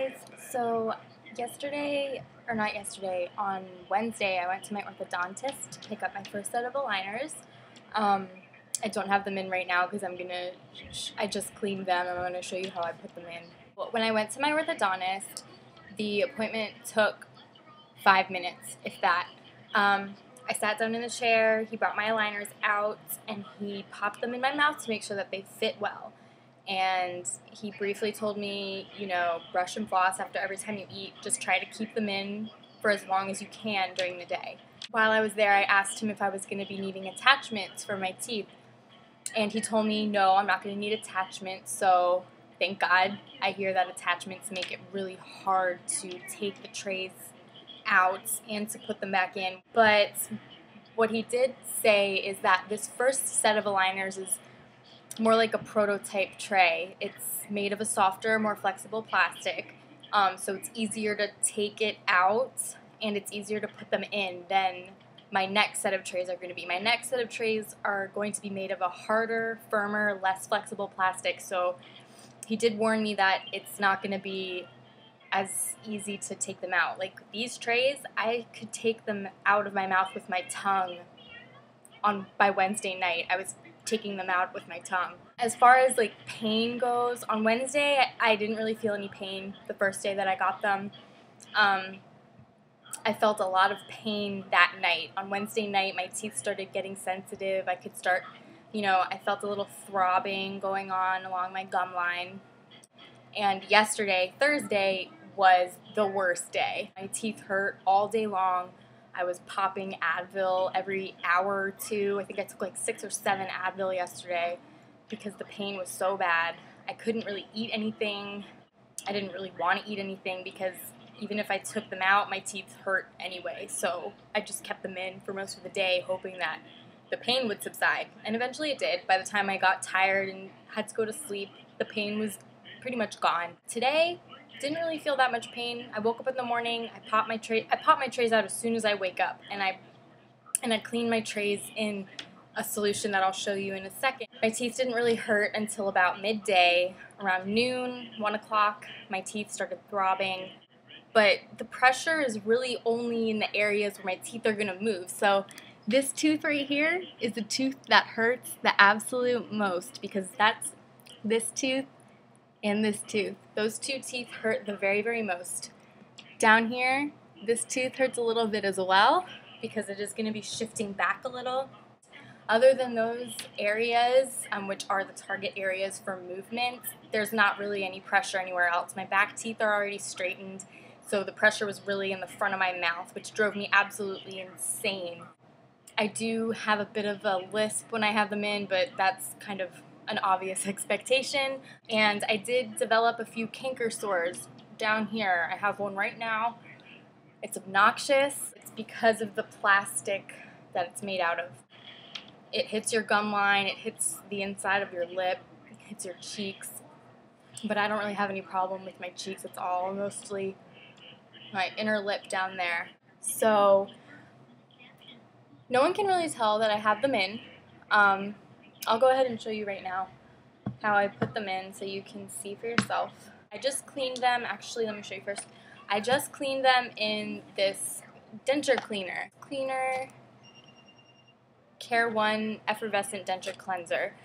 guys. So on Wednesday, I went to my orthodontist to pick up my first set of aligners. I don't have them in right now because I just cleaned them and I'm going to show you how I put them in. When I went to my orthodontist, the appointment took 5 minutes, if that. I sat down in the chair, he brought my aligners out, and he popped them in my mouth to make sure that they fit well. And he briefly told me, brush and floss after every time you eat. Just try to keep them in for as long as you can during the day. While I was there, I asked him if I was going to be needing attachments for my teeth. And he told me, no, I'm not going to need attachments. So thank God. I hear that attachments make it really hard to take the trays out and to put them back in. But what he did say is that this first set of aligners is more like a prototype tray. It's made of a softer, more flexible plastic, so it's easier to take it out and it's easier to put them in than my next set of trays are going to be. My next set of trays are going to be made of a harder, firmer, less flexible plastic, so he did warn me that it's not going to be as easy to take them out. Like these trays, I could take them out of my mouth with my tongue by Wednesday night. I was taking them out with my tongue. As far as like pain goes, on Wednesday I didn't really feel any pain the first day that I got them. I felt a lot of pain that night. On Wednesday night my teeth started getting sensitive. I could start, I felt a little throbbing going on along my gum line. And yesterday, Thursday, was the worst day. My teeth hurt all day long. I was popping Advil every hour or two. I think I took like 6 or 7 Advil yesterday because the pain was so bad. I couldn't really eat anything. I didn't really want to eat anything because even if I took them out, my teeth hurt anyway. So I just kept them in for most of the day, hoping that the pain would subside. And eventually it did. By the time I got tired and had to go to sleep, the pain was pretty much gone. Today, didn't really feel that much pain. I woke up in the morning, I popped my trays out as soon as I wake up, and I cleaned my trays in a solution that I'll show you in a second. My teeth didn't really hurt until about midday. Around noon, 1 o'clock, my teeth started throbbing, but the pressure is really only in the areas where my teeth are gonna move. So this tooth right here is the tooth that hurts the absolute most because that's this tooth and this tooth. Those two teeth hurt the very, very most. Down here, this tooth hurts a little bit as well because it is going to be shifting back a little. Other than those areas, which are the target areas for movement, there's not really any pressure anywhere else. My back teeth are already straightened, so the pressure was really in the front of my mouth, which drove me absolutely insane. I do have a bit of a lisp when I have them in, but that's kind of an obvious expectation. And I did develop a few canker sores down here. I have one right now. It's obnoxious. It's because of the plastic that it's made out of. It hits your gum line, it hits the inside of your lip, it hits your cheeks. But I don't really have any problem with my cheeks. It's all mostly my inner lip down there. So no one can really tell that I have them in. I'll go ahead and show you right now how I put them in so you can see for yourself. I just cleaned them. Actually, let me show you first. I just cleaned them in this denture cleaner. Care One Effervescent Denture Cleanser.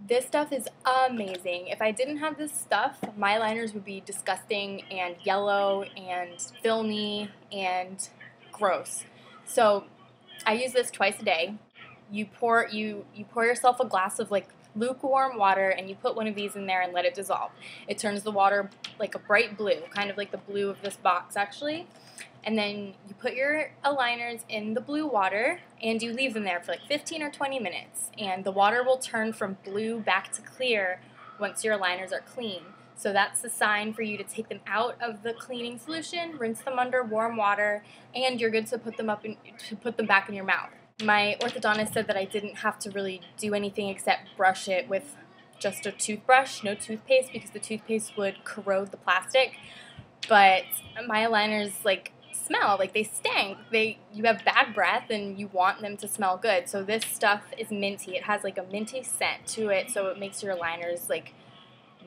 This stuff is amazing. If I didn't have this stuff, my liners would be disgusting and yellow and filmy and gross. So I use this twice a day. You pour yourself a glass of like lukewarm water and you put one of these in there and let it dissolve. It turns the water like a bright blue, kind of like the blue of this box actually. And then you put your aligners in the blue water and you leave them there for like 15 or 20 minutes. And the water will turn from blue back to clear once your aligners are clean. So that's the sign for you to take them out of the cleaning solution, rinse them under warm water, and you're good to put them back in your mouth. My orthodontist said that I didn't have to really do anything except brush it with just a toothbrush, no toothpaste, because the toothpaste would corrode the plastic. But my aligners smell like they stink. You have bad breath and you want them to smell good. So this stuff is minty. It has like a minty scent to it, so it makes your aligners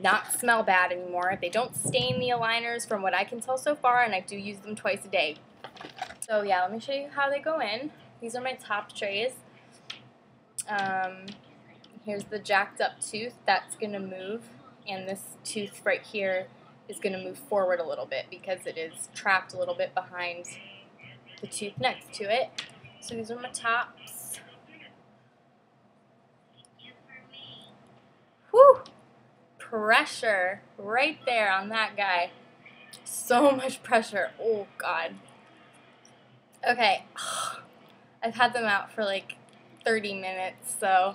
not smell bad anymore. They don't stain the aligners from what I can tell so far, and I do use them twice a day. So yeah, let me show you how they go in. These are my top trays. Here's the jacked up tooth that's going to move, and this tooth right here is going to move forward a little bit because it is trapped a little bit behind the tooth next to it. So these are my tops. Whew! Pressure right there on that guy. So much pressure. Oh God. Okay. I've had them out for like 30 minutes, so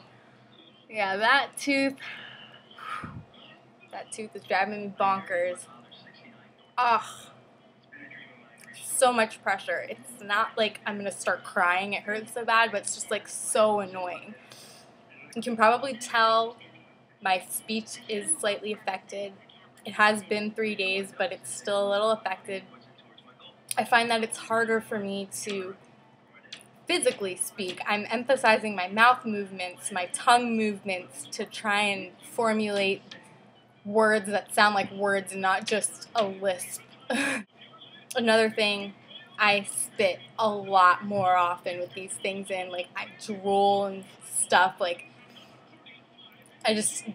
yeah, that tooth is driving me bonkers. Ah, so much pressure. It's not like I'm gonna start crying, it hurts so bad, but it's just like so annoying. You can probably tell my speech is slightly affected. It has been 3 days, but it's still a little affected. I find that it's harder for me to physically speak. I'm emphasizing my mouth movements, my tongue movements to try and formulate words that sound like words and not just a lisp. Another thing, I spit a lot more often with these things in. Like, I drool and stuff. Like,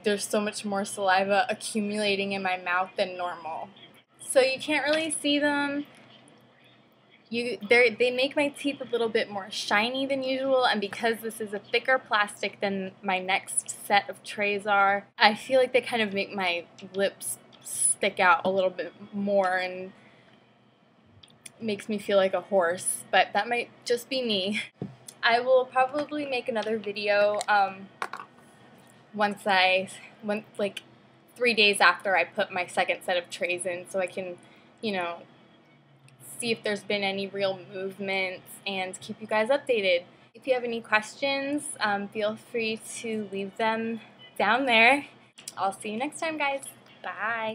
there's so much more saliva accumulating in my mouth than normal. So you can't really see them. They make my teeth a little bit more shiny than usual, and because this is a thicker plastic than my next set of trays are, I feel like they kind of make my lips stick out a little bit more and makes me feel like a horse, but that might just be me. I will probably make another video once like 3 days after I put my second set of trays in, so I can, you know, see if there's been any real movements and keep you guys updated. If you have any questions, feel free to leave them down there. I'll see you next time, guys. Bye.